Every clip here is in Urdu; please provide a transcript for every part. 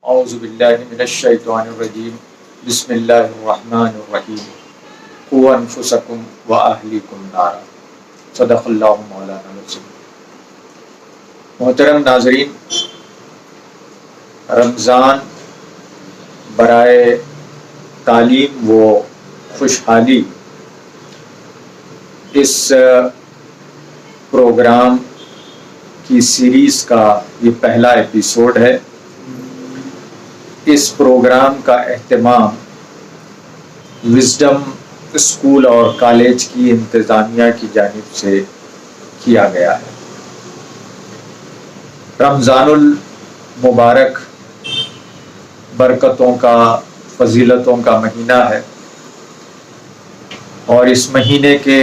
اعوذ باللہ من الشیطان الرجیم بسم اللہ الرحمن الرحیم قوا انفسکم واہلیکم نارا صدق اللہ مولانا العظیم۔ محترم ناظرین، رمضان برائے تعلیم و خوشحالی اس پروگرام کی سیریز کا یہ پہلا ایپیسوڈ ہے۔ اس پروگرام کا اہتمام وزڈم اسکول اور کالج کی انتظامیہ کی جانب سے کیا گیا ہے۔ رمضان المبارک برکتوں کا، فضیلتوں کا مہینہ ہے، اور اس مہینے کے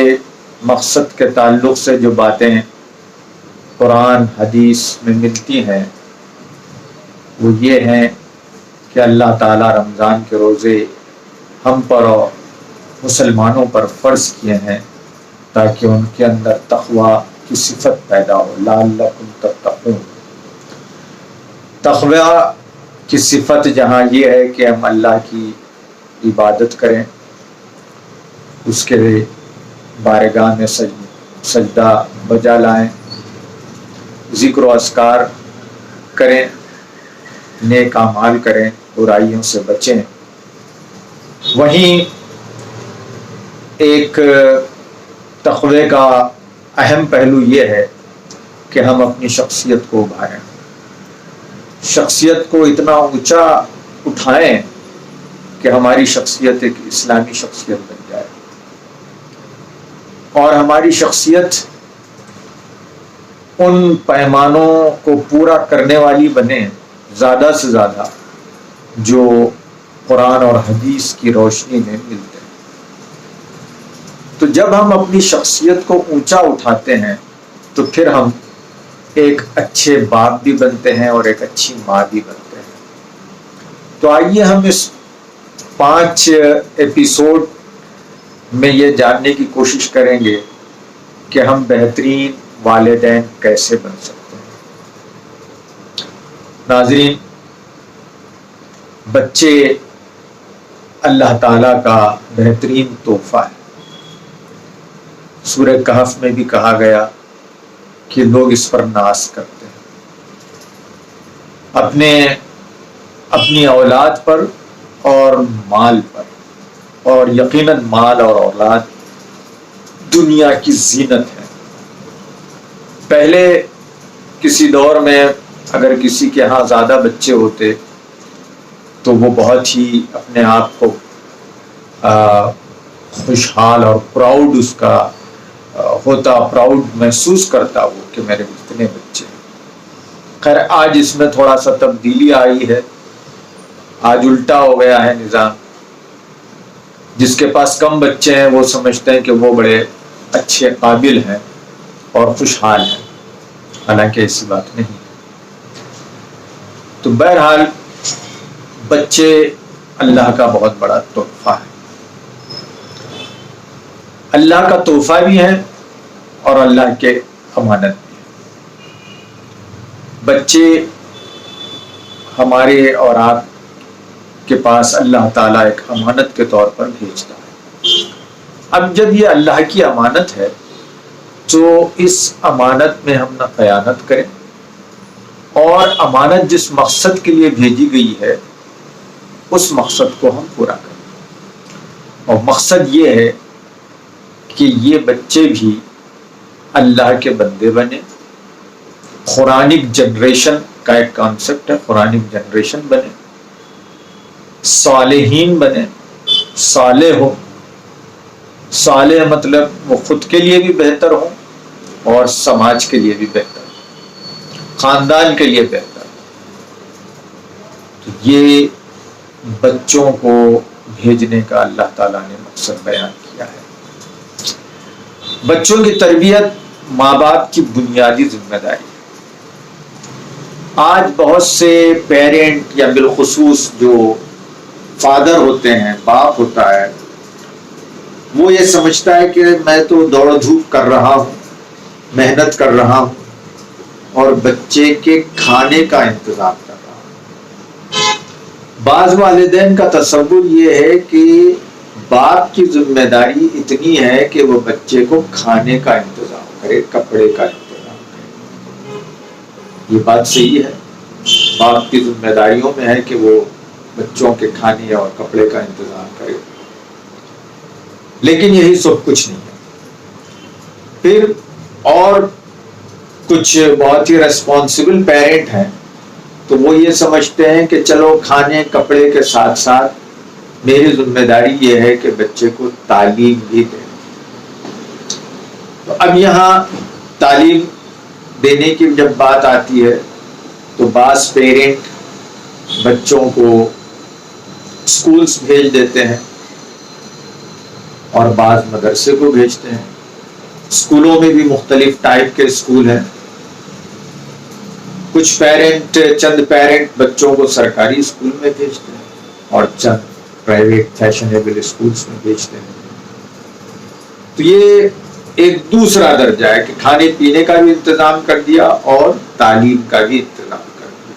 مقصد کے تعلق سے جو باتیں قرآن حدیث میں ملتی ہیں وہ یہ ہیں کہ اللہ تعالیٰ رمضان کے روزے ہم پر اور مسلمانوں پر فرض کیے ہیں تاکہ ان کے اندر تقوی کی صفت پیدا ہو، لعلکم تتقون۔ تقوی کی صفت جہاں یہ ہے کہ ہم اللہ کی عبادت کریں، اس کے بارگاہ میں سجدہ بجا لائیں، ذکر و اذکار کریں، نیک اعمال کریں، برائیوں سے بچیں۔ وہیں ایک تقوی کا اہم پہلو یہ ہے کہ ہم اپنی شخصیت کو ابھاریں، شخصیت کو اتنا اونچا اٹھائیں کہ ہماری شخصیت ایک اسلامی شخصیت بن جائے، اور ہماری شخصیت ان پیمانوں کو پورا کرنے والی بنے زیادہ سے زیادہ جو قرآن اور حدیث کی روشنی میں ملتے ہیں۔ تو جب ہم اپنی شخصیت کو اونچا اٹھاتے ہیں تو پھر ہم ایک اچھے باپ بھی بنتے ہیں اور ایک اچھی ماں بھی بنتے ہیں۔ تو آئیے ہم اس 5 ایپیسوڈ میں یہ جاننے کی کوشش کریں گے کہ ہم بہترین والدین کیسے بن سکتے ہیں۔ ناظرین، بچے اللہ تعالیٰ کا بہترین تحفہ ہے۔ سورہ کہف میں بھی کہا گیا کہ لوگ اس پر ناز کرتے ہیں، اپنی اولاد پر اور مال پر، اور یقیناً مال اور اولاد دنیا کی زینت ہے۔ پہلے کسی دور میں اگر کسی کے ہاں زیادہ بچے ہوتے تو وہ بہت ہی اپنے آپ کو خوشحال اور پراؤڈ اس کا ہوتا، پراؤڈ محسوس کرتا وہ کہ میرے اتنے بچے ہیں۔ خیر، آج اس میں تھوڑا سا تبدیلی آئی ہے، آج الٹا ہو گیا ہے نظام۔ جس کے پاس کم بچے ہیں وہ سمجھتے ہیں کہ وہ بڑے اچھے قابل ہیں اور خوشحال ہیں، حالانکہ ایسی بات نہیں۔ تو بہرحال بچے اللہ کا بہت بڑا تحفہ ہے، اللہ کا تحفہ بھی ہے اور اللہ کے امانت بھی ہے۔ بچے ہمارے اور آپ کے پاس اللہ تعالیٰ ایک امانت کے طور پر بھیجتا ہے۔ اب جب یہ اللہ کی امانت ہے تو اس امانت میں ہم نہ خیانت کریں، اور امانت جس مقصد کے لیے بھیجی گئی ہے اس مقصد کو ہم پورا کریں۔ اور مقصد یہ ہے کہ یہ بچے بھی اللہ کے بندے بنے، قرآنک جنریشن کا ایک کانسیپٹ ہے، قرآنک جنریشن بنے، صالحین بنے، صالح ہو۔ صالح مطلب وہ خود کے لیے بھی بہتر ہو اور سماج کے لیے بھی بہتر ہو، خاندان کے لیے بہتر ہو۔ تو یہ بچوں کو بھیجنے کا اللہ تعالیٰ نے مقصد بیان کیا ہے۔ بچوں کی تربیت ماں باپ کی بنیادی ذمہ داری ہے۔ آج بہت سے پیرنٹ یا بالخصوص جو فادر ہوتے ہیں، باپ ہوتا ہے، وہ یہ سمجھتا ہے کہ میں تو دوڑ دھوپ کر رہا ہوں، محنت کر رہا ہوں اور بچے کے کھانے کا انتظام کر رہا ہوں۔ بعض والدین کا تصور یہ ہے کہ باپ کی ذمہ داری اتنی ہے کہ وہ بچے کو کھانے کا انتظام کرے، کپڑے کا انتظام کرے۔ یہ بات صحیح ہے، باپ کی ذمہ داریوں میں ہے کہ وہ بچوں کے کھانے اور کپڑے کا انتظام کرے، لیکن یہی سب کچھ نہیں ہے۔ پھر اور کچھ بہت ہی ریسپانسبل پیرنٹ ہیں تو وہ یہ سمجھتے ہیں کہ چلو کھانے کپڑے کے ساتھ ساتھ میری ذمہ داری یہ ہے کہ بچے کو تعلیم بھی دیں۔ تو اب یہاں تعلیم دینے کی جب بات آتی ہے تو بعض پیرنٹ بچوں کو اسکولس بھیج دیتے ہیں اور بعض مدرسے کو بھیجتے ہیں۔ اسکولوں میں بھی مختلف ٹائپ کے اسکول ہیں۔ کچھ پیرنٹ، چند پیرنٹ بچوں کو سرکاری اسکول میں بھیجتے ہیں اور چند پرائیویٹ فیشنیبل اسکولس میں بھیجتے ہیں۔ تو یہ ایک دوسرا درجہ ہے کہ کھانے پینے کا بھی انتظام کر دیا اور تعلیم کا بھی انتظام کر دیا۔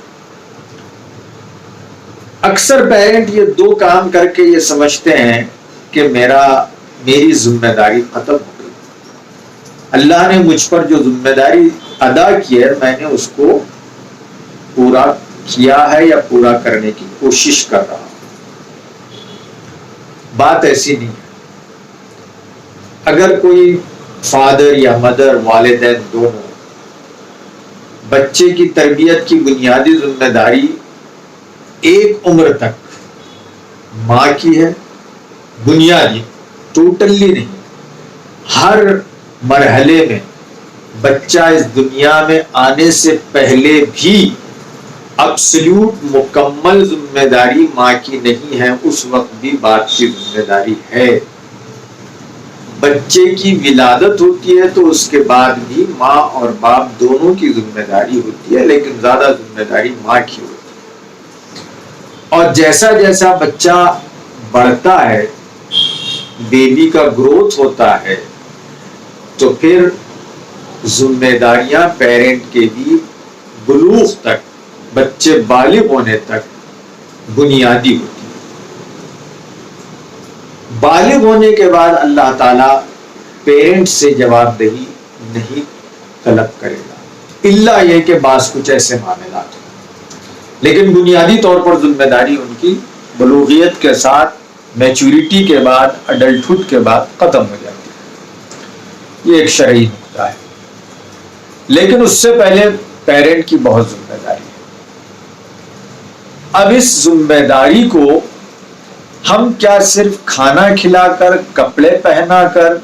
اکثر پیرنٹ یہ دو کام کر کے یہ سمجھتے ہیں کہ میری ذمہ داری ختم ہو گئی، اللہ نے مجھ پر جو ذمہ داری ادا کی ہے میں نے اس کو پورا کیا ہے یا پورا کرنے کی کوشش کر رہا ہوں۔ بات ایسی نہیں ہے۔ اگر کوئی فادر یا مدر، والدین دونوں، بچے کی تربیت کی بنیادی ذمہ داری ایک عمر تک ماں کی ہے، بنیادی، ٹوٹلی نہیں، ہر مرحلے میں بچہ اس دنیا میں آنے سے پہلے بھی ابسلیوٹ مکمل ذمہ داری ماں کی نہیں ہے، اس وقت بھی باپ کی ذمہ داری ہے۔ بچے کی ولادت ہوتی ہے تو اس کے بعد بھی ماں اور باپ دونوں کی ذمہ داری ہوتی ہے، لیکن زیادہ ذمہ داری ماں کی ہوتی ہے۔ اور جیسا جیسا بچہ بڑھتا ہے، بیبی کا گروتھ ہوتا ہے، تو پھر ذمہ داریاں پیرنٹ کے بھی بلوغ تک، بچے بالغ ہونے تک بنیادی ہوتی ہے۔ بالغ ہونے کے بعد اللہ تعالیٰ پیرنٹ سے جواب دہی نہیں طلب کرے گا، الا یہ کہ بعض کچھ ایسے معاملات ہوں، لیکن بنیادی طور پر ذمہ داری ان کی بلوغیت کے ساتھ، میچورٹی کے بعد، اڈلٹہڈ کے بعد ختم ہو جاتی ہے۔ یہ ایک شرعی نقطہ ہے، لیکن اس سے پہلے پیرنٹ کی بہت ذمہ داری ہے۔ اب اس ذمہ داری کو ہم کیا صرف کھانا کھلا کر، کپڑے پہنا کر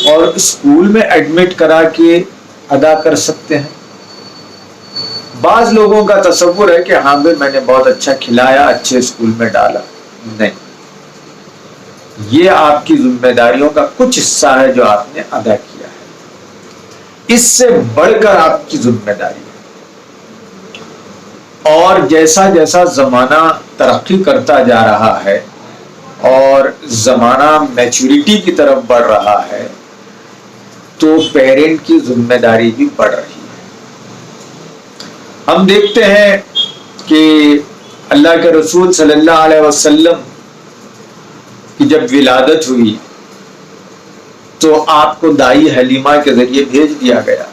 اور اسکول میں ایڈمٹ کرا کے ادا کر سکتے ہیں؟ بعض لوگوں کا تصور ہے کہ ہاں بھائی میں نے بہت اچھا کھلایا، اچھے اسکول میں ڈالا۔ نہیں، یہ آپ کی ذمہ داریوں کا کچھ حصہ ہے جو آپ نے ادا کیا ہے، اس سے بڑھ کر آپ کی ذمہ داری ہے۔ اور جیسا جیسا زمانہ ترقی کرتا جا رہا ہے اور زمانہ میچورٹی کی طرف بڑھ رہا ہے تو پیرنٹ کی ذمہ داری بھی بڑھ رہی ہے۔ ہم دیکھتے ہیں کہ اللہ کے رسول صلی اللہ علیہ وسلم کی جب ولادت ہوئی تو آپ کو دائی حلیمہ کے ذریعے بھیج دیا گیا۔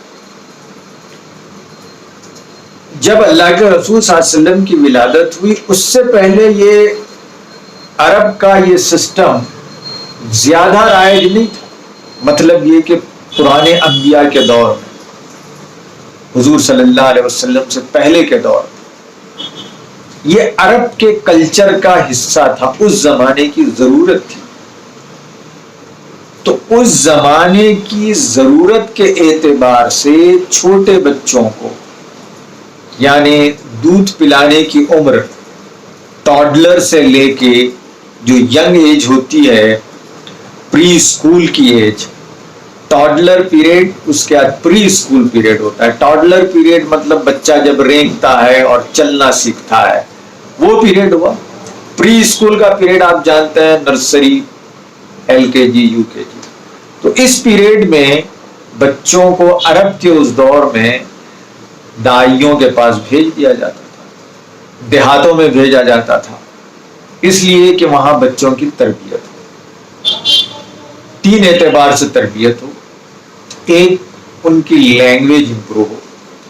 جب اللہ کے رسول صلی اللہ علیہ وسلم کی ولادت ہوئی، اس سے پہلے یہ عرب کا یہ سسٹم زیادہ رائج نہیں تھا۔ مطلب یہ کہ پرانے انبیاء کے دور میں، حضور صلی اللہ علیہ وسلم سے پہلے کے دور میں، یہ عرب کے کلچر کا حصہ تھا، اس زمانے کی ضرورت تھی۔ تو اس زمانے کی ضرورت کے اعتبار سے چھوٹے بچوں کو، یعنی دودھ پلانے کی عمر ٹاڈلر سے لے کے جو ینگ ایج ہوتی ہے، پری اسکول کی ایج، ٹاڈلر پیریڈ، اس کے بعد پری اسکول پیریڈ ہوتا ہے۔ ٹاڈلر پیریڈ مطلب بچہ جب رینگتا ہے اور چلنا سیکھتا ہے، وہ پیریڈ ہوا۔ پری اسکول کا پیریڈ آپ جانتے ہیں، نرسری، ایل کے جی، یو کے جی۔ تو اس پیریڈ میں بچوں کو عرب کے اس دور میں دائیوں کے پاس بھیج دیا جاتا تھا، دیہاتوں میں بھیجا جاتا تھا، اس لیے کہ وہاں بچوں کی تربیت ہو، 3 اعتبار سے تربیت ہو. ایک، ان کی لینگویج امپروو ہو،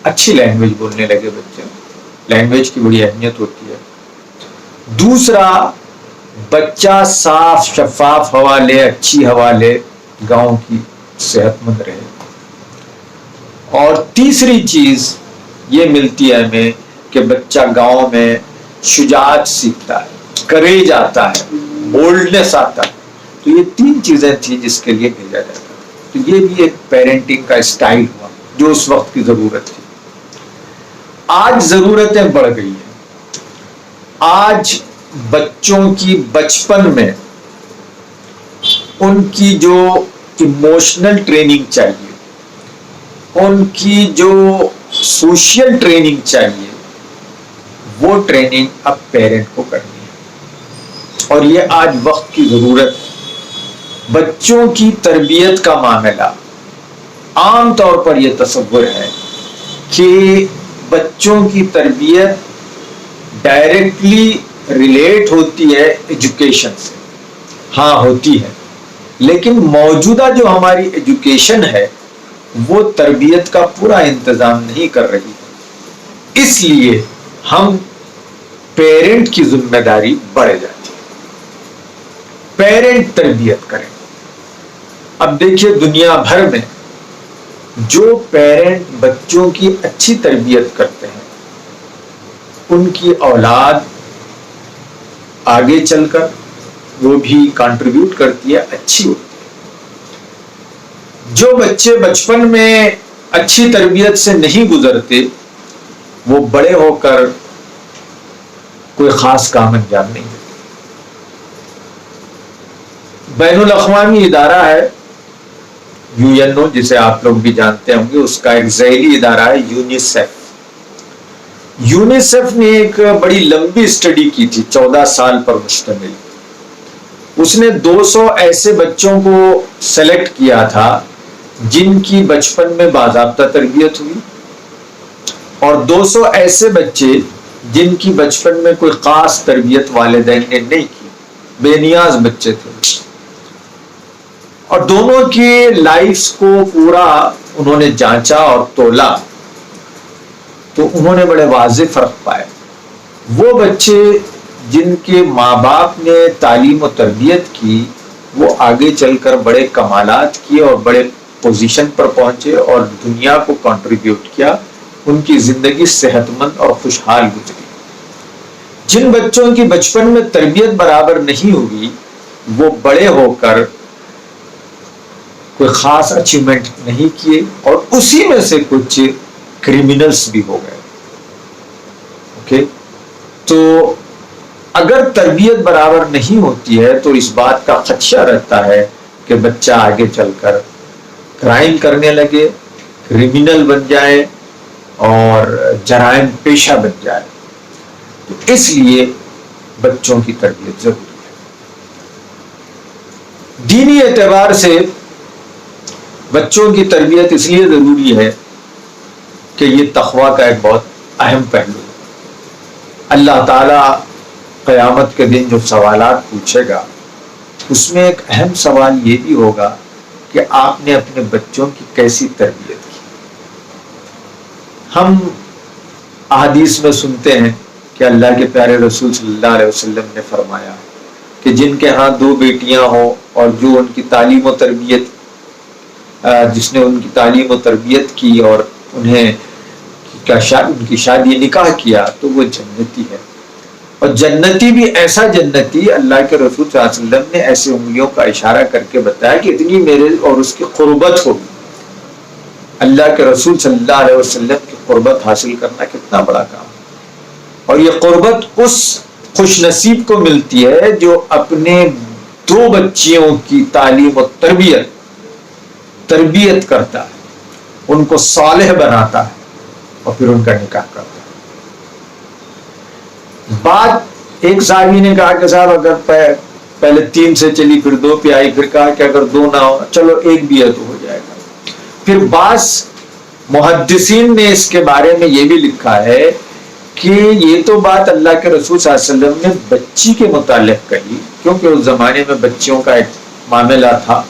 اچھی لینگویج بولنے لگے بچے، لینگویج کی بڑی اہمیت ہوتی ہے. دوسرا، بچہ صاف شفاف ہوا لے، اچھی ہوا لے، گاؤں کی صحت مند رہے. اور تیسری چیز یہ ملتی ہے ہمیں کہ بچہ گاؤں میں شجاعت سیکھتا ہے، کریج آتا ہے، بولڈنس آتا ہے. تو یہ 3 چیزیں تھیں جس کے لیے بھیجا جاتا ہے. تو یہ بھی ایک پیرنٹنگ کا اسٹائل ہوا جو اس وقت کی ضرورت تھی. آج ضرورتیں بڑھ گئی ہیں. آج بچوں کی بچپن میں ان کی جو ایموشنل ٹریننگ چاہیے، ان کی جو سوشل ٹریننگ چاہیے، وہ ٹریننگ اب پیرنٹ کو کرنی ہے. اور یہ آج وقت کی ضرورت ہے. بچوں کی تربیت کا معاملہ عام طور پر یہ تصور ہے کہ بچوں کی تربیت ڈائریکٹلی ریلیٹ ہوتی ہے ایجوکیشن سے. ہاں ہوتی ہے، لیکن موجودہ جو ہماری ایجوکیشن ہے وہ تربیت کا پورا انتظام نہیں کر رہی. اس لیے ہم پیرنٹ کی ذمہ داری بڑھ جاتی ہے، پیرنٹ تربیت کریں. اب دیکھیے دنیا بھر میں جو پیرنٹ بچوں کی اچھی تربیت کرتے ہیں ان کی اولاد آگے چل کر وہ بھی کنٹریبیوٹ کرتی ہے، اچھی ہوتی ہے. جو بچے بچپن میں اچھی تربیت سے نہیں گزرتے وہ بڑے ہو کر کوئی خاص کام انجام نہیں دیتے. بین الاقوامی ادارہ ہے UN، جسے آپ لوگ بھی جانتے ہوں گے، اس کا ایک ذیلی ادارہ ہے یونیسیف. یونیسیف نے ایک بڑی لمبی اسٹڈی کی تھی 14 سال پر مشتمل. اس نے 200 ایسے بچوں کو سلیکٹ کیا تھا جن کی بچپن میں باضابطہ تربیت ہوئی، اور 200 ایسے بچے جن کی بچپن میں کوئی خاص تربیت والدین نے نہیں کی، بے نیاز بچے تھے. اور دونوں کی لائفز کو پورا انہوں نے جانچا اور تولا تو انہوں نے بڑے واضح فرق پائے. وہ بچے جن کے ماں باپ نے تعلیم و تربیت کی وہ آگے چل کر بڑے کمالات کیے اور بڑے پوزیشن پر پہنچے اور دنیا کو کنٹریبیوٹ کیا. ان کی زندگی صحت مند اور خوشحال گزری. جن بچوں کی بچپن میں تربیت برابر نہیں ہوئی وہ بڑے ہو کر کوئی خاص اچیومنٹ نہیں کیے اور اسی میں سے کچھ کریمنلز بھی ہو گئے. اوکے، تو اگر تربیت برابر نہیں ہوتی ہے تو اس بات کا خدشہ رہتا ہے کہ بچہ آگے چل کر کرائم کرنے لگے، کریمنل بن جائے اور جرائم پیشہ بن جائے. تو اس لیے بچوں کی تربیت ضروری ہے. دینی اعتبار سے بچوں کی تربیت اس لیے ضروری ہے کہ یہ تقویٰ کا ایک بہت اہم پہلو ہے. اللہ تعالیٰ قیامت کے دن جو سوالات پوچھے گا اس میں ایک اہم سوال یہ بھی ہوگا کہ آپ نے اپنے بچوں کی کیسی تربیت کی. ہم احادیث میں سنتے ہیں کہ اللہ کے پیارے رسول صلی اللہ علیہ وسلم نے فرمایا کہ جن کے ہاں 2 بیٹیاں ہوں اور جو ان کی تعلیم و تربیت جس نے ان کی تعلیم و تربیت کی اور انہیں ان کی شادی نکاح کیا تو وہ جنتی ہے. اور جنتی بھی ایسا جنتی، اللہ کے رسول صلی اللہ علیہ وسلم نے ایسے انگلیوں کا اشارہ کر کے بتایا کہ اتنی میرے اور اس کی قربت ہوگی. اللہ کے رسول صلی اللہ علیہ وسلم کی قربت حاصل کرنا کتنا بڑا کام ہے. اور یہ قربت اس خوش نصیب کو ملتی ہے جو اپنے 2 بچیوں کی تعلیم و تربیت کرتا ہے، ان کو صالح بناتا ہے اور پھر ان کا نکاح کرتا ہے. بات ایک صحابی نے کہا کہ صاحب اگر پہلے 3 سے چلی پھر 2 پہ آئی، پھر کہا کہ اگر 2 نہ ہو چلو 1 بھی ہے تو ہو جائے گا. پھر بعض محدثین نے اس کے بارے میں یہ بھی لکھا ہے کہ یہ تو بات اللہ کے رسول صلی اللہ علیہ وسلم نے بچی کے متعلق کہی، کیونکہ اس زمانے میں بچیوں کا ایک معاملہ تھا،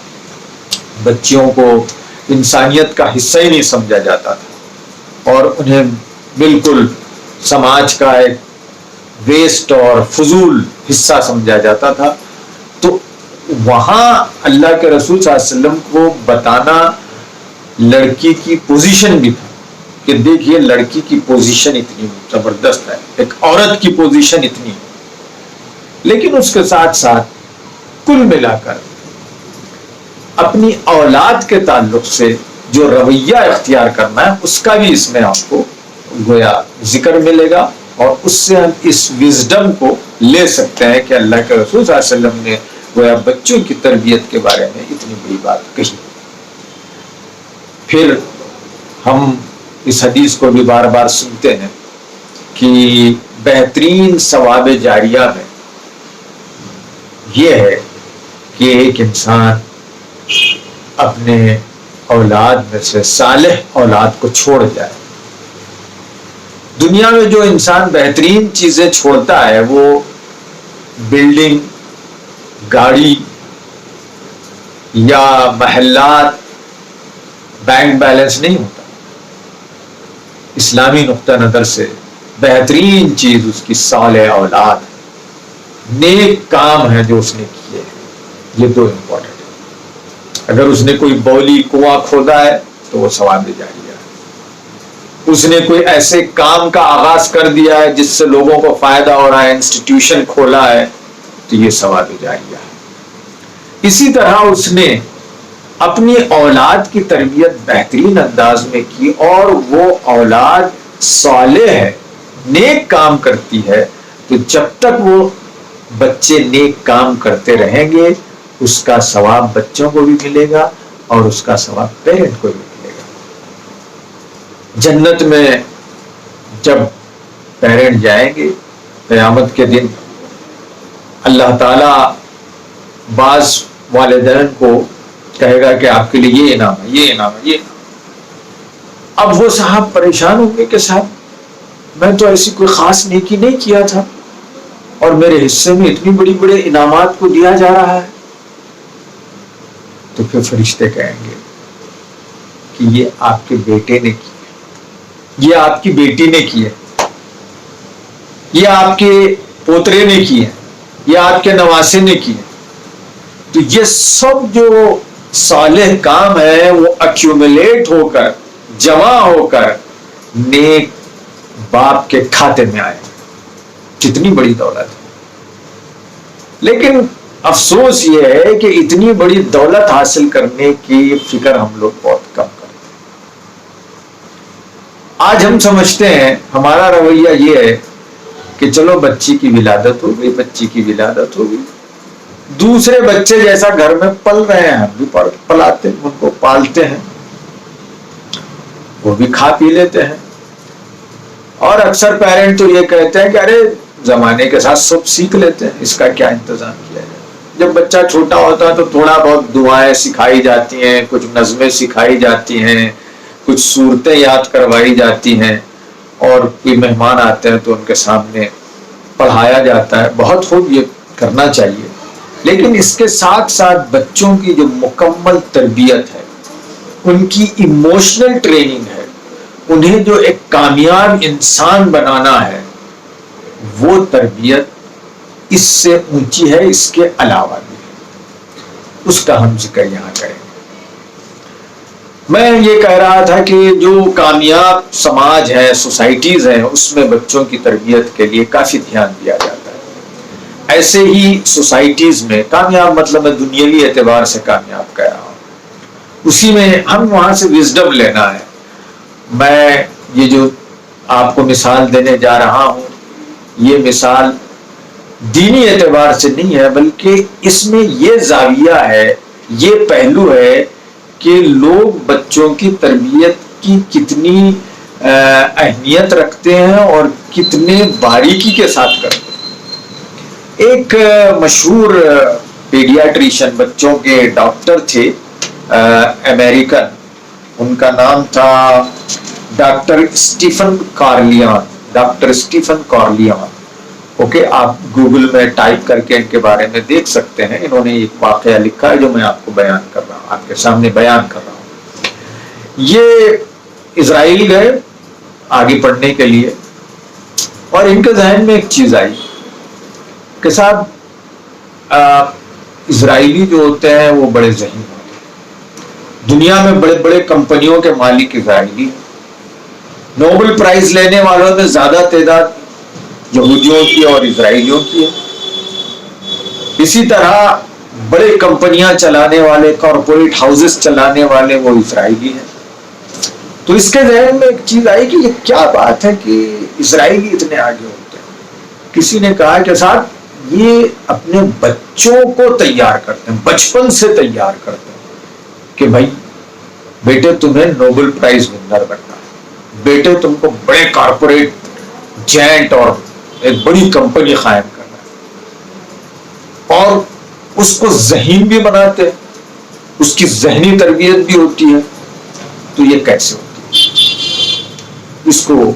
بچیوں کو انسانیت کا حصہ ہی نہیں سمجھا جاتا تھا اور انہیں بالکل سماج کا ایک ویسٹ اور فضول حصہ سمجھا جاتا تھا. تو وہاں اللہ کے رسول صلی اللہ علیہ وسلم کو بتانا لڑکی کی پوزیشن بھی تھا کہ دیکھیے لڑکی کی پوزیشن اتنی زبردست ہے، ایک عورت کی پوزیشن اتنی ہے. لیکن اس کے ساتھ ساتھ کل ملا کر اپنی اولاد کے تعلق سے جو رویہ اختیار کرنا ہے اس کا بھی اس میں آپ کو گویا ذکر ملے گا، اور اس سے ہم اس وزڈم کو لے سکتے ہیں کہ اللہ کے رسول صلی اللہ علیہ وسلم نے گویا بچوں کی تربیت کے بارے میں اتنی بڑی بات کہی. پھر ہم اس حدیث کو بھی بار بار سنتے ہیں کہ بہترین ثواب جاریہ میں یہ ہے کہ ایک انسان اپنے اولاد میں سے صالح اولاد کو چھوڑ جائے. دنیا میں جو انسان بہترین چیزیں چھوڑتا ہے وہ بلڈنگ، گاڑی یا محلات، بینک بیلنس نہیں ہوتا. اسلامی نقطہ نظر سے بہترین چیز اس کی صالح اولاد، نیک کام ہے جو اس نے کیے ہیں. یہ دو امپورٹنٹ ہے. اگر اس نے کوئی بولی کنواں کھودا ہے تو وہ ثواب جاریہ ہے. اس نے کوئی ایسے کام کا آغاز کر دیا ہے جس سے لوگوں کو فائدہ ہو رہا ہے، انسٹیٹیوشن کھولا ہے، تو یہ ثواب جاریہ ہے. اسی طرح اس نے اپنی اولاد کی تربیت بہترین انداز میں کی اور وہ اولاد صالح ہے، نیک کام کرتی ہے، تو جب تک وہ بچے نیک کام کرتے رہیں گے اس کا ثواب بچوں کو بھی ملے گا اور اس کا ثواب پیرنٹ کو بھی ملے گا. جنت میں جب پیرنٹ جائیں گے قیامت کے دن، اللہ تعالی بعض والدین کو کہے گا کہ آپ کے لیے یہ انعام ہے، یہ انعام ہے، یہ انعام. اب وہ صاحب پریشان ہوں گے کہ صاحب میں تو ایسی کوئی خاص نیکی نہیں کیا تھا اور میرے حصے میں اتنی بڑی بڑے انعامات کو دیا جا رہا ہے. تو پھر فرشتے کہیں گے کہ یہ آپ کے بیٹے نے کی ہے، یہ آپ کی بیٹی نے کی ہے، یہ آپ کے پوترے نے کی ہے، یہ آپ کے نواسے نے کی ہے. تو یہ سب جو صالح کام ہے وہ ایکیومولیٹ ہو کر، جمع ہو کر نیک باپ کے کھاتے میں آئے. کتنی بڑی دولت ہے. لیکن افسوس یہ ہے کہ اتنی بڑی دولت حاصل کرنے کی فکر ہم لوگ بہت کم کرتے ہیں. آج ہم سمجھتے ہیں، ہمارا رویہ یہ ہے کہ چلو بچی کی ولادت ہو گئی، بچی کی ولادت ہو گئی، دوسرے بچے جیسا گھر میں پل رہے ہیں ہم بھی پلاتے ہیں، ان کو پالتے ہیں، وہ بھی کھا پی لیتے ہیں. اور اکثر پیرنٹ تو یہ کہتے ہیں کہ ارے زمانے کے ساتھ سب سیکھ لیتے ہیں، اس کا کیا انتظام کیا جائے. جب بچہ چھوٹا ہوتا ہے تو تھوڑا بہت دعائیں سکھائی جاتی ہیں، کچھ نظمیں سکھائی جاتی ہیں، کچھ صورتیں یاد کروائی جاتی ہیں، اور کوئی مہمان آتے ہیں تو ان کے سامنے پڑھایا جاتا ہے. بہت خوب، یہ کرنا چاہیے. لیکن اس کے ساتھ ساتھ بچوں کی جو مکمل تربیت ہے، ان کی ایموشنل ٹریننگ ہے، انہیں جو ایک کامیاب انسان بنانا ہے، وہ تربیت اس سے اونچی ہے، اس کے علاوہ بھی ہے. اس کا ہم ذکر یہاں کریں گے. میں یہ کہہ رہا تھا کہ جو کامیاب سماج ہے، سوسائٹیز ہیں، اس میں بچوں کی تربیت کے لیے کافی دھیان دیا جاتا ہے. ایسے ہی سوسائٹیز میں کامیاب مطلب میں دنیاوی اعتبار سے کامیاب کہہ رہا ہوں، اسی میں ہم وہاں سے وزڈم لینا ہے. میں یہ جو آپ کو مثال دینے جا رہا ہوں، یہ مثال دینی اعتبار سے نہیں ہے، بلکہ اس میں یہ زاویہ ہے، یہ پہلو ہے کہ لوگ بچوں کی تربیت کی کتنی اہمیت رکھتے ہیں اور کتنے باریکی کے ساتھ کرتے ہیں. ایک مشہور پیڈیاٹریشن، بچوں کے ڈاکٹر تھے امریکن، ان کا نام تھا doctor Stephen Carlyon. Doctor Stephen Carlyon. Okay, آپ گوگل میں ٹائپ کر کے ان کے بارے میں دیکھ سکتے ہیں. انہوں نے ایک واقعہ لکھا ہے جو میں آپ کو بیان کر رہا ہوں, آپ کے سامنے بیان کر رہا ہوں. یہ اسرائیل گئے آگے پڑھنے کے لیے, اور ان کے ذہن میں ایک چیز آئی کہ صاحب اسرائیلی جو ہوتے ہیں وہ بڑے ذہین ہوتے ہیں. دنیا میں بڑے بڑے کمپنیوں کے مالک اسرائیلی, نوبل پرائز لینے والوں میں زیادہ تعداد یہودیوں کی اور اسرائیلیوں کی ہے. اسی طرح بڑے کمپنیاں چلانے والے, کارپوریٹ ہاؤسز چلانے والے وہ اسرائیلی ہیں. تو اس کے ذہن میں ایک چیز آئی کہ یہ کیا بات ہے کہ اسرائیلی اتنے آگے ہوتے ہیں. کسی نے کہا کہ صاحب یہ اپنے بچوں کو تیار کرتے ہیں, بچپن سے تیار کرتے ہیں کہ بھائی بیٹے تمہیں نوبل پرائز ونر بننا ہے, بیٹے تم کو بڑے کارپوریٹ جینٹ اور ایک بڑی کمپنی قائم کرنا ہے, اور اس کو ذہین بھی بناتے ہیں, اس کی ذہنی تربیت بھی ہوتی ہے. تو یہ کیسے ہوتی ہے؟ اس کو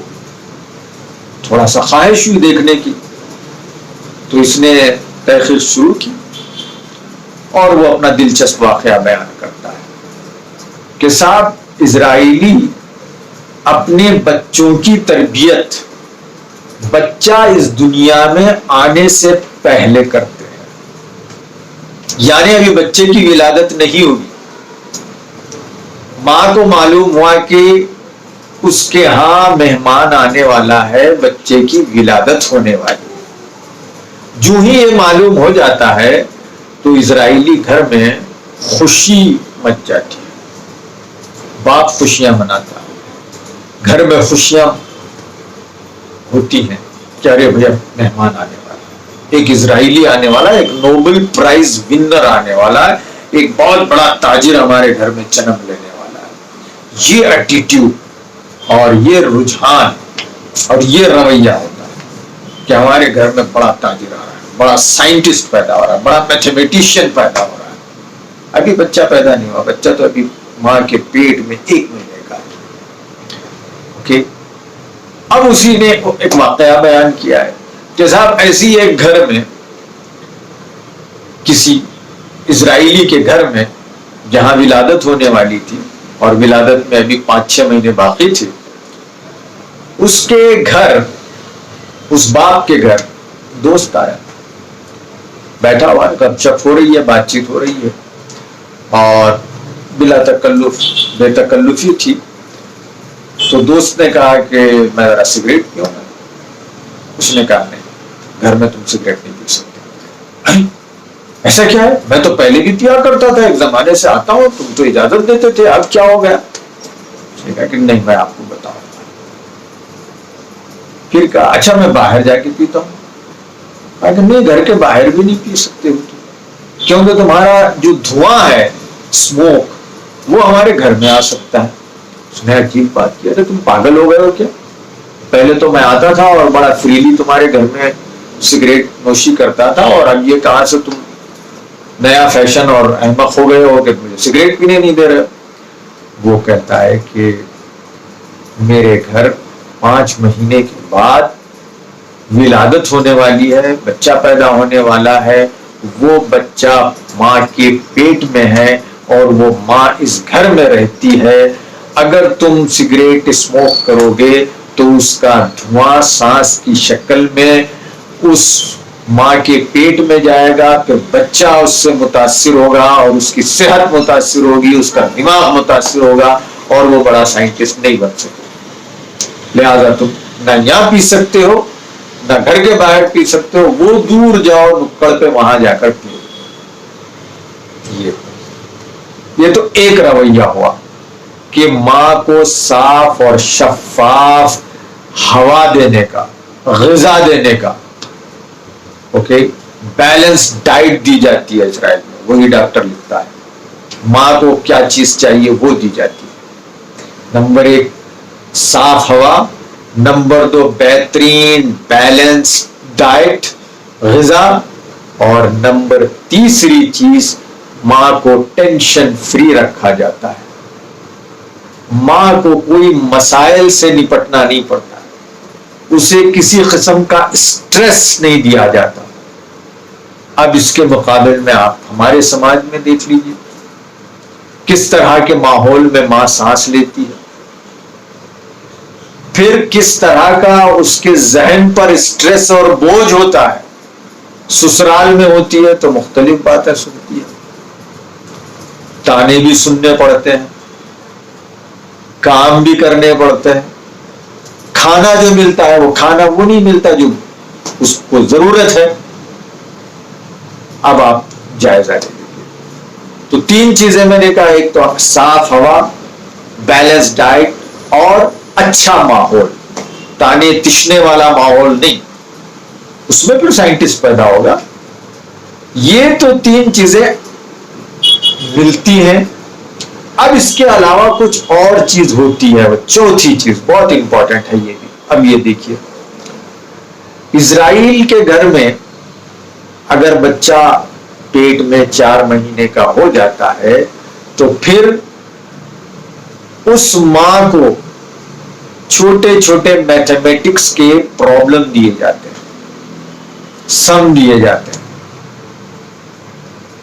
تھوڑا سا خواہش ہوئی دیکھنے کی, تو اس نے تحقیق شروع کی, اور وہ اپنا دلچسپ واقعہ بیان کرتا ہے کہ صاحب اسرائیلی اپنے بچوں کی تربیت بچہ اس دنیا میں آنے سے پہلے کرتے ہیں. یعنی ابھی بچے کی ولادت نہیں ہوگی, ماں کو معلوم ہوا کہ اس کے ہاں مہمان آنے والا ہے, بچے کی ولادت ہونے والی. جو ہی یہ معلوم ہو جاتا ہے تو اسرائیلی گھر میں خوشی مچ جاتی ہے, باپ خوشیاں مناتا ہے, گھر میں خوشیاں ہوتی ہیں کہ ارے بھیا مہمان آنے والا, ایک اسرائیلی آنے والا, ایک نوبل پرائز ونر آنے والا ہے, ایک بہت بڑا تاجر ہمارے گھر میں جنم لینے والا ہے. یہ ایٹیٹیوڈ اور یہ رجحان اور یہ رویہ ہوتا ہے کہ ہمارے گھر میں بڑا تاجر آ رہا ہے, بڑا سائنٹسٹ پیدا ہو رہا ہے, بڑا میتھمیٹیشین پیدا ہو رہا ہے. ابھی بچہ پیدا نہیں ہوا, بچہ تو ابھی ماں کے پیٹ میں 1 مہینے کا ہے. اوکے, اب اسی نے ایک واقعہ بیان کیا ہے کہ صاحب ایسی ایک گھر میں, کسی اسرائیلی کے گھر میں جہاں ولادت ہونے والی تھی, اور ولادت میں ابھی 5-6 مہینے باقی تھے, اس کے گھر, اس باپ کے گھر دوست آیا, بیٹھا ہوا ہے, گپ شپ ہو رہی ہے, بات چیت ہو رہی ہے, اور بلا تکلف, بے تکلفی تھی. تو دوست نے کہا کہ میں ذرا سگریٹ پیوں گا. اس نے کہا نہیں, گھر میں تم سگریٹ نہیں پی سکتے. ایسا کیا ہے, میں تو پہلے بھی پیا کرتا تھا, ایک زمانے سے آتا ہوں, تم تو اجازت دیتے تھے, اب کیا ہو گیا؟ اس نے کہا کہ نہیں, میں آپ کو بتاؤں گا. پھر کہا اچھا میں باہر جا کے پیتا ہوں. کہا کہ نہیں, گھر کے باہر بھی نہیں پی سکتے ہو تم, کیونکہ تمہارا جو دھواں ہے, اسموک, وہ ہمارے گھر میں آ سکتا ہے. اس نے عجیب بات کیا, تم پاگل ہو گئے ہو کیا؟ پہلے تو میں آتا تھا اور بڑا فریلی تمہارے گھر میں سگریٹ نوشی کرتا تھا, اور اب یہ کہاں سے تم نیا فیشن اور احمق ہو گئے ہو کہ مجھے سگریٹ پینے نہیں دے رہے. وہ کہتا ہے کہ میرے گھر 5 مہینے کے بعد ولادت ہونے والی ہے, بچہ پیدا ہونے والا ہے, وہ بچہ ماں کے پیٹ میں ہے, اور وہ ماں اس گھر میں رہتی ہے. اگر تم سگریٹ اسموک کرو گے تو اس کا دھواں سانس کی شکل میں اس ماں کے پیٹ میں جائے گا, پھر بچہ اس سے متاثر ہوگا, اور اس کی صحت متاثر ہوگی, اس کا دماغ متاثر ہوگا, اور وہ بڑا سائنٹسٹ نہیں بن سکے. لہذا تم نہ یہاں پی سکتے ہو, نہ گھر کے باہر پی سکتے ہو, وہ دور جاؤ نکڑ پہ, وہاں جا کر پیو. یہ تو ایک رویہ ہوا کہ ماں کو صاف اور شفاف ہوا دینے کا, غذا دینے کا. اوکے, بیلنس ڈائٹ دی جاتی ہے اسرائیل میں, وہی ڈاکٹر لکھتا ہے, ماں کو کیا چیز چاہیے وہ دی جاتی ہے. نمبر 1 صاف ہوا, نمبر 2 بہترین بیلنس ڈائٹ, غذا, اور نمبر 3 چیز ماں کو ٹینشن فری رکھا جاتا ہے. ماں کو کوئی مسائل سے نپٹنا نہیں پڑتا, اسے کسی قسم کا اسٹریس نہیں دیا جاتا. اب اس کے مقابل میں آپ ہمارے سماج میں دیکھ لیجیے کس طرح کے ماحول میں ماں سانس لیتی ہے، پھر کس طرح کا اس کے ذہن پر اسٹریس اور بوجھ ہوتا ہے. سسرال میں ہوتی ہے تو مختلف باتیں سنتی ہے، تانے بھی سننے پڑتے ہیں، کام بھی کرنے پڑتے ہیں، کھانا جو ملتا ہے وہ کھانا وہ نہیں ملتا جو اس کو ضرورت ہے. اب آپ جائزہ لے لیجیے. تو 3 چیزیں میں نے کہا، ایک تو صاف ہوا، بیلنس ڈائٹ اور اچھا ماحول، تانے تشنے والا ماحول نہیں، اس میں پھر سائنٹسٹ پیدا ہوگا. یہ تو 3 چیزیں ملتی ہیں. اب اس کے علاوہ کچھ اور چیز ہوتی ہے، وہ چوتھی چیز بہت امپورٹنٹ ہے یہ بھی. اب یہ دیکھیے، اسرائیل کے گھر میں اگر بچہ پیٹ میں 4 مہینے کا ہو جاتا ہے تو پھر اس ماں کو چھوٹے چھوٹے میتھمیٹکس کے پرابلم دیے جاتے ہیں، سم دیے جاتے ہیں،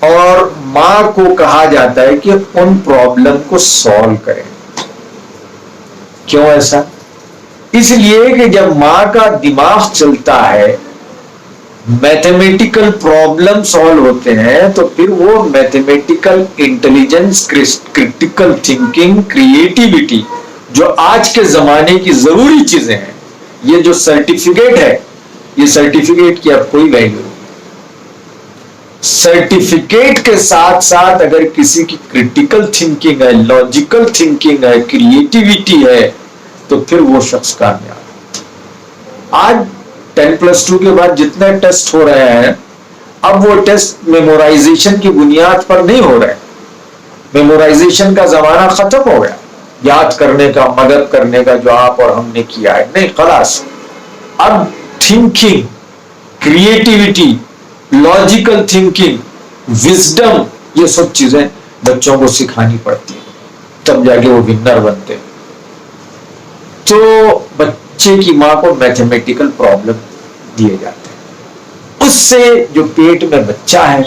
اور ماں کو کہا جاتا ہے کہ ان پرابلم کو سالو کریں. کیوں ایسا؟ اس لیے کہ جب ماں کا دماغ چلتا ہے، میتھمیٹیکل پرابلم سالو ہوتے ہیں، تو پھر وہ mathematical intelligence, critical thinking, creativity جو آج کے زمانے کی ضروری چیزیں ہیں، یہ جو سرٹیفکیٹ ہے، یہ سرٹیفکیٹ کی اب کوئی ویلیو نہیں. سرٹیفکیٹ کے ساتھ ساتھ اگر کسی کی کرٹیکل تھنکنگ ہے، لاجیکل تھنکنگ ہے، کریٹیوٹی ہے، تو پھر وہ شخص کامیاب. آج 10+2 کے بعد جتنے ٹیسٹ ہو رہے ہیں، اب وہ ٹیسٹ میمورائزیشن کی بنیاد پر نہیں ہو رہے. میمورائزیشن کا زمانہ ختم ہو گیا، یاد کرنے کا، مدد کرنے کا جو آپ اور ہم نے کیا ہے، نہیں، خلاص. اب thinking, creativity, logical thinking, wisdom, یہ سب چیزیں بچوں کو سکھانی پڑتی ہیں، تب جا کے وہ ونر بنتے ہیں. تو بچے کی ماں کو میتھمیٹیکل پرابلم دیے جاتے ہیں، اس سے جو پیٹ میں بچہ ہے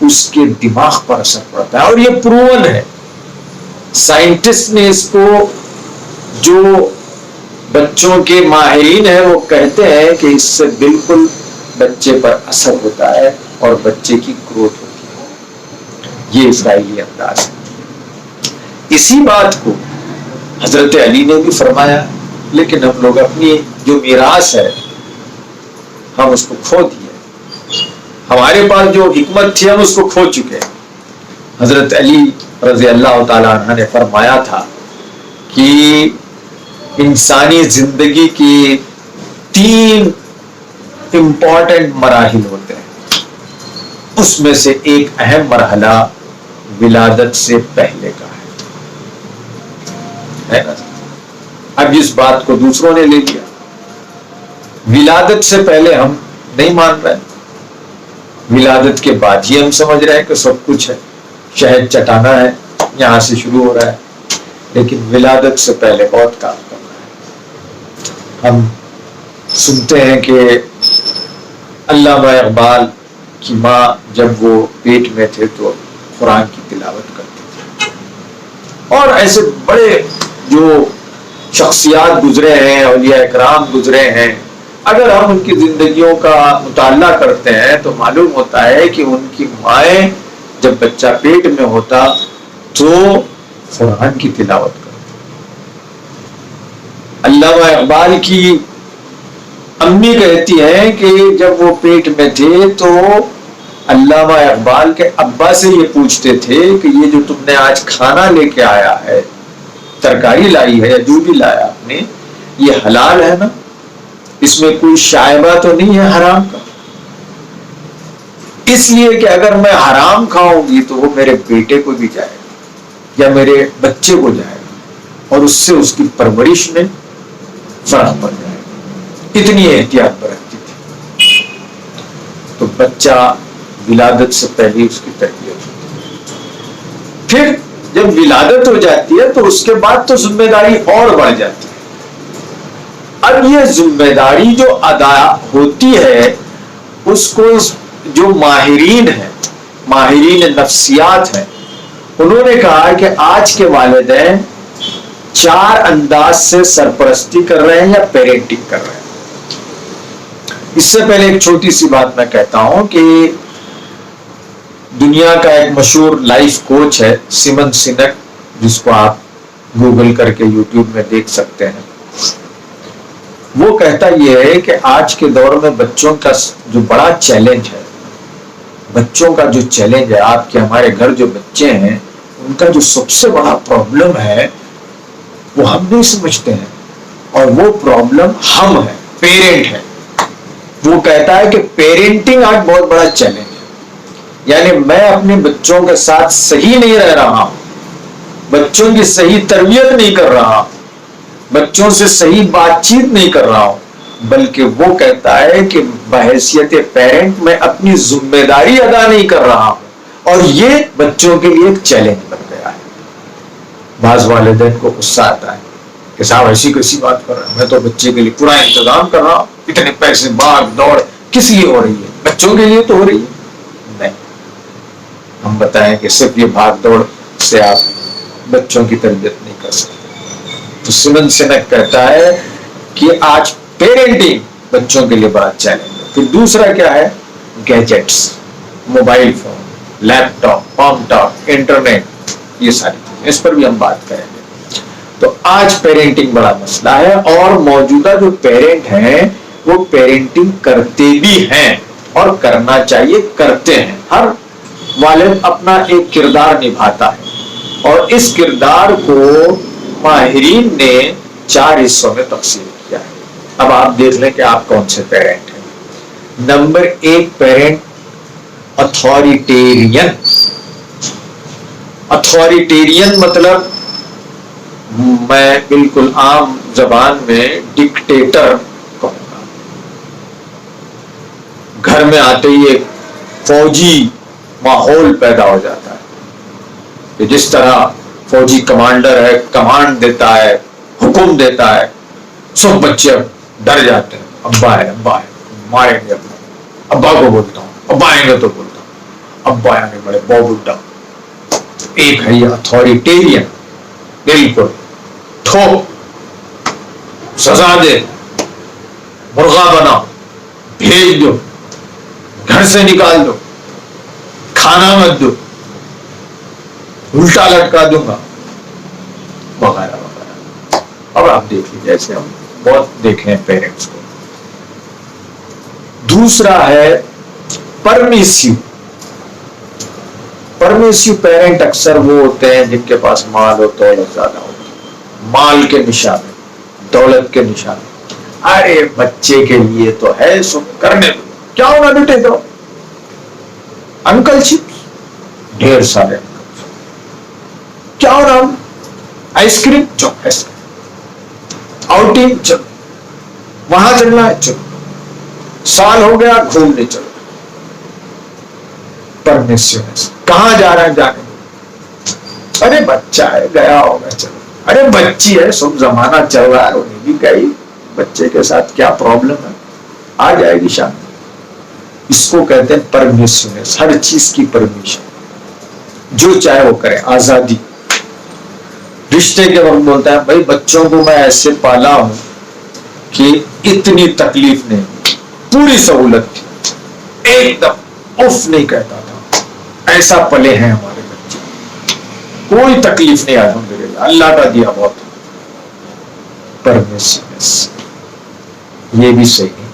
اس کے دماغ پر اثر پڑتا ہے. اور یہ پروون ہے، سائنٹسٹ نے اس کو، جو بچوں کے ماہرین ہیں وہ کہتے ہیں کہ اس سے بالکل بچے پر اثر ہوتا ہے اور بچے کی گروتھ ہوتی ہے. یہ اسرائیلی انداز ہے. اسی بات کو حضرت علی نے بھی فرمایا، لیکن ہم لوگ اپنی جو میراث ہے ہم اس کو کھو دیے. ہمارے پاس جو حکمت تھی ہم اس کو کھو چکے. حضرت علی رضی اللہ تعالی عنہ نے فرمایا تھا کہ انسانی زندگی کی 3 امپورٹنٹ مراحل ہوتے ہیں، اس میں سے ایک اہم مرحلہ ولادت سے پہلے کا ہے نا. اب اس بات کو دوسروں نے لے لیا، ولادت سے پہلے ہم نہیں مان رہے، ولادت کے بعد ہی ہم سمجھ رہے ہیں کہ سب کچھ ہے، شہد چٹانا ہے، یہاں سے شروع ہو رہا ہے. لیکن ولادت سے پہلے بہت کام کرنا ہے. ہم سنتے ہیں کہ علامہ اقبال کی ماں جب وہ پیٹ میں تھے تو قرآن کی تلاوت کرتے تھے. اور ایسے بڑے جو شخصیات گزرے ہیں، اولیاء اکرام گزرے ہیں، اگر ہم ان کی زندگیوں کا مطالعہ کرتے ہیں تو معلوم ہوتا ہے کہ ان کی مائیں جب بچہ پیٹ میں ہوتا تو قرآن کی تلاوت کرتے. علامہ اقبال کی امی کہتی ہیں کہ جب وہ پیٹ میں تھے تو علامہ اقبال کے ابا سے یہ پوچھتے تھے کہ یہ جو تم نے آج کھانا لے کے آیا ہے، ترکاری لائی ہے یا جو بھی لایا آپ نے، یہ حلال ہے نا، اس میں کوئی شائبہ تو نہیں ہے حرام کا؟ اس لیے کہ اگر میں حرام کھاؤں گی تو وہ میرے بیٹے کو بھی جائے گا یا میرے بچے کو جائے گا، اور اس سے اس کی پرورش میں فرق پڑ جائے گا. اتنی احتیاط برتتی تھی. تو بچہ ولادت سے پہلے اس کی تربیت ہوتی ہے. پھر جب ولادت ہو جاتی ہے تو اس کے بعد تو ذمہ داری اور بڑھ جاتی ہے. اب یہ ذمہ داری جو ادا ہوتی ہے اس کو جو ماہرین ہیں، ماہرین نفسیات ہیں، انہوں نے کہا کہ آج کے والدین 4 انداز سے سرپرستی کر رہے ہیں یا پیرنٹنگ کر رہے ہیں۔ اس سے پہلے ایک چھوٹی سی بات میں کہتا ہوں کہ دنیا کا ایک مشہور لائف کوچ ہے سیمن سینک، جس کو آپ گوگل کر کے یوٹیوب میں دیکھ سکتے ہیں۔ وہ کہتا یہ ہے کہ آج کے دور میں بچوں کا جو بڑا چیلنج ہے، بچوں کا جو چیلنج ہے، آپ کے ہمارے گھر جو بچے ہیں ان کا جو سب سے بڑا پرابلم ہے وہ ہم نہیں سمجھتے ہیں، اور وہ پرابلم ہم ہیں، پیرنٹ ہیں۔ وہ کہتا ہے کہ پیرنٹنگ آج بہت بڑا چیلنج ہے، یعنی میں اپنے بچوں کے ساتھ صحیح نہیں رہ رہا ہوں، بچوں کی صحیح تربیت نہیں کر رہا، بچوں سے صحیح بات چیت نہیں کر رہا ہوں، بلکہ وہ کہتا ہے کہ بحیثیت پیرنٹ میں اپنی ذمہ داری ادا نہیں کر رہا ہوں، اور یہ بچوں کے لیے ایک چیلنج بن گیا ہے۔ بعض والدین کو غصہ آتا ہے کہ صاحب ایسی کیسی بات کر رہے ہیں، میں تو بچے کے لیے پورا انتظام کر رہا ہوں، اتنے پیسے بھاگ دوڑ کس لیے ہو رہی ہے؟ بچوں کے لیے تو ہو رہی ہے۔ نہیں، ہم بتائیں کہ صرف یہ بھاگ دوڑ سے آپ بچوں کی تربیت نہیں کر سکتے۔ تو سیمن سینک کہتا ہے کہ آج پیرنٹنگ بچوں کے لیے بڑا چیلنج ہے۔ پھر دوسرا کیا ہے؟ گیجٹس، موبائل فون، لیپ ٹاپ، ہوم ٹاپ، انٹرنیٹ، یہ ساری چیزیں، اس پر بھی ہم بات کریں گے۔ تو آج پیرنٹنگ بڑا مسئلہ ہے، اور موجودہ جو پیرنٹ ہیں وہ پیرنٹنگ کرتے بھی ہیں، اور کرنا چاہیے، کرتے ہیں۔ ہر والد اپنا ایک کردار نبھاتا ہے، اور اس کردار کو ماہرین نے 4 حصوں میں تقسیم کیا ہے۔ اب آپ دیکھ لیں کہ آپ کون سے پیرنٹ ہیں۔ Number 1 parent authoritarian. اتھارٹیرین مطلب میں بالکل عام زبان میں ڈکٹیٹر کہوں گا۔ گھر میں آتے ہی ایک فوجی ماحول پیدا ہو جاتا ہے کہ جس طرح فوجی کمانڈر ہے، کمانڈ دیتا ہے، حکم دیتا ہے، سب بچے ڈر جاتے ہیں، ابا ہے، ابا ہے، ماریں گے، ابا کو بولتا ہوں، ابا آئیں گے تو بولتا ہوں، ابا آئیں بڑے بوبڈا۔ ایک ہے یہ اتھارٹیرین، بالکل ٹھوک، سزا دے، مرغا بنا، بھیج دو، گھر سے نکال دو، کھانا مت دو، الٹا لٹکا دوں گا، وغیرہ وغیرہ۔ اب آپ دیکھ لیجیے، ایسے ہم بہت دیکھے ہیں پیرنٹس کو۔ دوسرا ہے پرمیسیو۔ پرمیسیو پیرنٹ اکثر وہ ہوتے ہیں جن کے پاس مال و دولت زیادہ ہوتی ہے، مال کے نشانے، دولت کے نشانے۔ ارے بچے کے لیے تو ہے سب کرنے دو، کیا ہونا بیٹے دو، انکل شپ ڈھیر سارے، کیا ہونا، آئس کریم چلو، آئس کریم، آؤٹنگ چلو، وہاں چلنا ہے چلو، سال ہو گیا گھومنے چلو۔ پرمیشنس، کہاں جا رہے ہیں جانے، ارے بچہ ہے گیا ہوگا چلو، ارے بچی ہے سب زمانہ چل رہا ہے انہیں بھی گئی، بچے کے ساتھ کیا پرابلم ہے، آ جائے گی شام۔ اس کو کہتے ہیں پرمیشنس، ہر چیز کی پرمیشن، جو چاہے وہ کرے، آزادی۔ رشتے کے وقت بولتا ہے بھائی بچوں کو میں ایسے پالا ہوں کہ اتنی تکلیف نہیں، پوری سہولت تھی، ایک دم اف نہیں کہتا تھا، ایسا پلے ہیں ہمارے بچے، کوئی تکلیف نہیں، الحمدللہ اللہ کا دیا بہت۔ پرمیشنس یہ بھی صحیح نہیں۔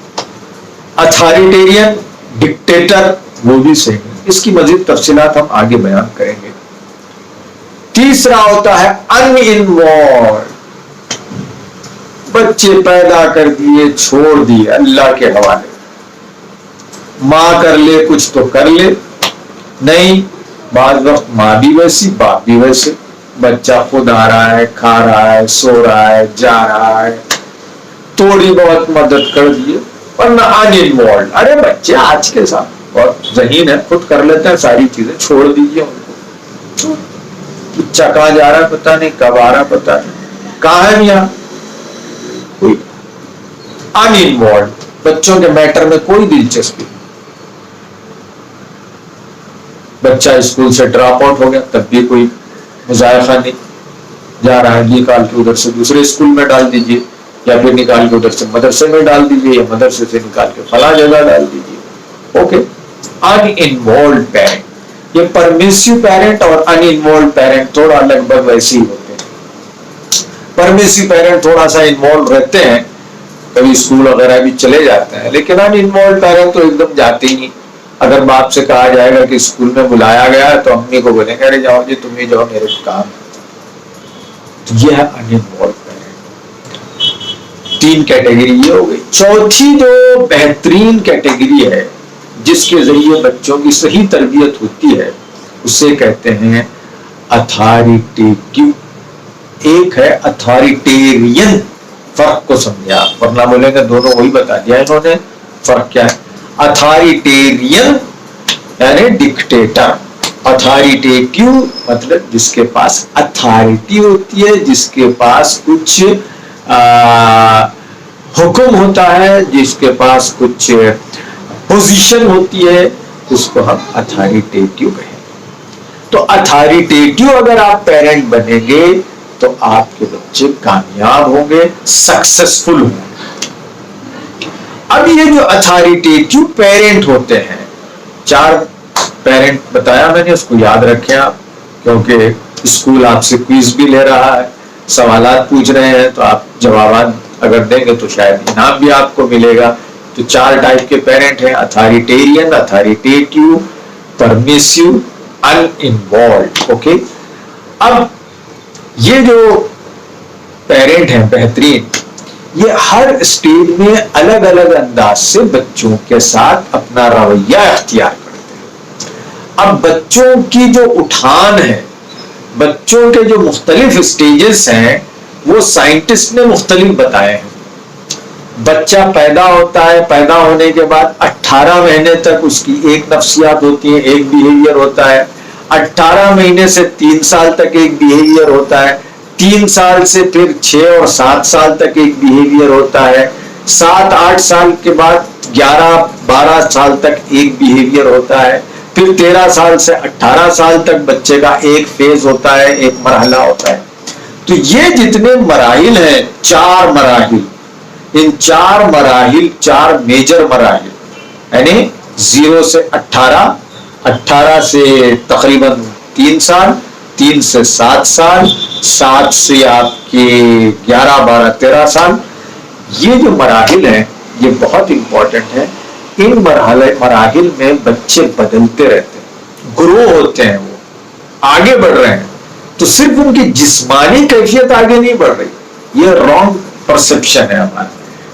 اتھارٹیرین، ڈکٹیٹر، وہ بھی صحیح نہیں۔ اس کی مزید تفصیلات ہم آگے بیان کریں گے۔ تیسرا ہوتا ہے ان انوالوڈ، بچے پیدا کر دیے چھوڑ دیے اللہ کے حوالے، ماں کر لے کچھ تو کر لے، نہیں بعض وقت ماں بھی ویسی باپ بھی ویسے، بچہ خود آ رہا ہے، کھا رہا ہے، سو رہا ہے، جا رہا ہے، تھوڑی بہت مدد کر دیے، ورنہ ان انوالوڈ، ارے بچے آج کے ساتھ بہت ذہین ہے، خود کر لیتے ہیں ساری چیزیں، چھوڑ دیجیے ان کو۔ بچہ کہاں جا رہا ہے پتا نہیں، کب آ رہا پتا نہیں، کہاں ہے میاں کوئی۔ ان انوالوڈ، بچوں کے میٹر میں کوئی دلچسپی نہیں. بچہ اسکول سے ڈراپ آؤٹ ہو گیا تب بھی کوئی مذائقہ نہیں، جا رہا ہے یہ نکال کے ادھر سے دوسرے اسکول میں ڈال دیجیے، یا پھر نکال کے ادھر سے مدرسے میں ڈال دیجیے، یا مدرسے سے نکال کے فلاں جگہ ڈال دیجیے. اوکے. ان انوالوڈ پیرنٹ، یہ پرمیسو پیرنٹ اور ان انوالوڈ پیرنٹ تھوڑا لگ بھگ ویسے ہی ہوتے ہیں. پرمیسو پیرنٹ تھوڑا سا انوالو رہتے ہیں، کبھی اسکول وغیرہ بھی چلے جاتے ہیں، لیکن ان انوالوڈ پیرنٹ تو ایک دم جاتے ہی نہیں. اگر باپ سے کہا جائے گا کہ اسکول میں بلایا گیا ہے تو امی کو بولیں گے ارے جاؤ جی تم ہی جاؤ میرے کام. تو یہ ہے ان انوالوڈ پیرنٹ. 3 کیٹیگری یہ ہو گئی. چوتھی جو بہترین کیٹیگری ہے جس کے ذریعے بچوں کی صحیح تربیت ہوتی ہے اسے کہتے ہیں اتھارٹیٹیو. ایک ہے اتھارٹیرین. فرق کو سمجھا، ورنہ بولیں گے دونوں وہی بتا دیا انہوں نے. فرق کیا ہے؟ اتھارٹیرین یعنی ڈکٹیٹر، اتھارٹیٹیو مطلب جس کے پاس اتھارٹی ہوتی ہے، جس کے پاس کچھ حکم ہوتا ہے، جس کے پاس کچھ پوزیشن ہوتی ہے، اس کو ہم اتھارٹیٹیو کہیں. تو اتھارٹیٹیو اگر آپ پیرنٹ بنیں گے تو آپ کے بچے کامیاب ہوں گے، سکسیسفل ہوں گے. اب یہ جو اتھارٹیٹیو پیرنٹ ہوتے ہیں، 4 پیرنٹ بتایا میں نے، اس کو یاد رکھیں آپ، کیونکہ اسکول آپ سے کوئز بھی لے رہا ہے، سوالات پوچھ رہے ہیں، تو آپ جوابات اگر دیں گے تو شاید انعام بھی آپ کو ملے گا. تو 4 ٹائپ کے پیرنٹ ہیں: اتھارٹیرین، اتھارٹیٹیو، پرمیسو، ان انوالوڈ. اوکے. اب یہ جو پیرنٹ ہیں بہترین، یہ ہر اسٹیج میں الگ الگ انداز سے بچوں کے ساتھ اپنا رویہ اختیار کرتے ہیں. اب بچوں کی جو اٹھان ہے، بچوں کے جو مختلف اسٹیجز ہیں، وہ سائنٹسٹ نے مختلف بتائے ہیں. بچہ پیدا ہوتا ہے، پیدا ہونے کے بعد 18 مہینے تک اس کی ایک نفسیات ہوتی ہے، ایک بیہیویئر ہوتا ہے. 18 مہینے سے 3 سال تک ایک بیہیویئر ہوتا ہے. 3 سال سے پھر 6 اور 7 سال تک ایک بیہیویئر ہوتا ہے. 7-8 سال کے بعد 11-12 سال تک ایک بیہیویئر ہوتا ہے. پھر 13 سال سے 18 سال تک بچے کا ایک فیز ہوتا ہے، ایک مرحلہ ہوتا ہے. تو یہ جتنے مراحل ہیں، 4 مراحل، ان 4 مراحل، 4 میجر مراحل، یعنی 0 سے 18، 18 سے تقریباً 3 سال، 3 سے 7 سال، 7 سے آپ کے 11-12-13 سال. یہ جو مراحل ہیں یہ بہت امپورٹنٹ ہے. ان مراحل میں بچے بدلتے رہتے ہیں، گرو ہوتے ہیں، وہ آگے بڑھ رہے ہیں. تو صرف ان کی جسمانی کیفیت آگے نہیں بڑھ رہی. یہ رانگ پرسپشن ہے ہمارا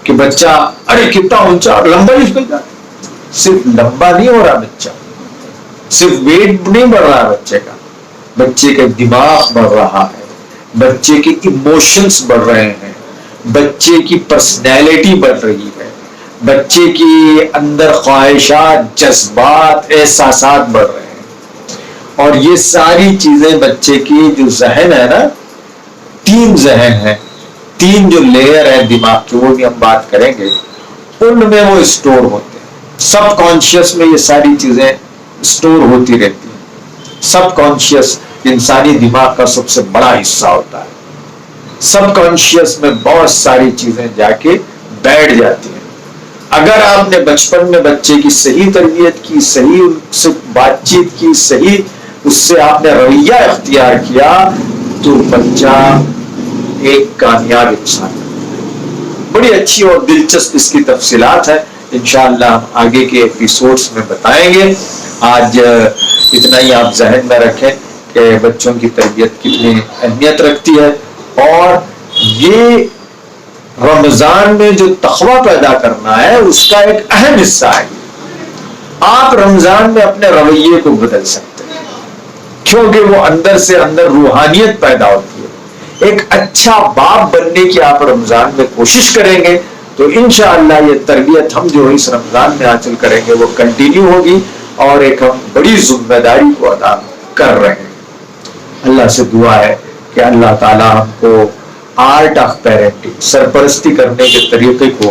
کہ بچہ ارے کتنا اونچا اور لمبا ہی نکل جاتا. صرف لمبا نہیں ہو رہا بچہ، صرف ویٹ نہیں بڑھ رہا بچے کا، بچے کا دماغ بڑھ رہا ہے، بچے کے ایموشنز بڑھ رہے ہیں، بچے کی پرسنالٹی بڑھ رہی ہے، بچے کی اندر خواہشات، جذبات، احساسات بڑھ رہے ہیں. اور یہ ساری چیزیں بچے کی جو ذہن ہے نا، 3 ذہن ہیں، 3 جو لیئر ہے دماغ کی، وہ بھی ہم بات کریں گے، ان میں وہ اسٹور ہوتے ہیں. سب کانشیس میں یہ ساری چیزیں اسٹور ہوتی رہتی ہیں. سب کانشیس انسانی دماغ کا سب سے بڑا حصہ ہوتا ہے. سب کانشیس میں بہت ساری چیزیں جا کے بیٹھ جاتی ہیں. اگر آپ نے بچپن میں بچے کی صحیح تربیت کی، صحیح اس سے بات چیت کی، صحیح اس سے آپ نے رویہ اختیار کیا، تو بچہ ایک کامیاب انسان ہے. بڑی اچھی اور دلچسپ اس کی تفصیلات ہیں، انشاءاللہ ہم آگے کے ایپیسوڈز میں بتائیں گے. آج اتنا ہی آپ ذہن میں رکھیں کہ بچوں کی تربیت کتنی اہمیت رکھتی ہے، اور یہ رمضان میں جو تقویٰ پیدا کرنا ہے اس کا ایک اہم حصہ ہے. آپ رمضان میں اپنے رویے کو بدل سکتے ہیں، کیونکہ وہ اندر سے اندر روحانیت پیدا ہوتی ہے. ایک اچھا باپ بننے کی آپ رمضان میں کوشش کریں گے تو انشاءاللہ یہ تربیت ہم جو اس رمضان میں حاصل کریں گے وہ کنٹینیو ہوگی، اور ایک ہم بڑی ذمہ داری کو ادا کر رہے ہیں. اللہ سے دعا ہے کہ اللہ تعالی ہم کو آرٹ آف پیرنٹنگ، سرپرستی کرنے کے طریقے کو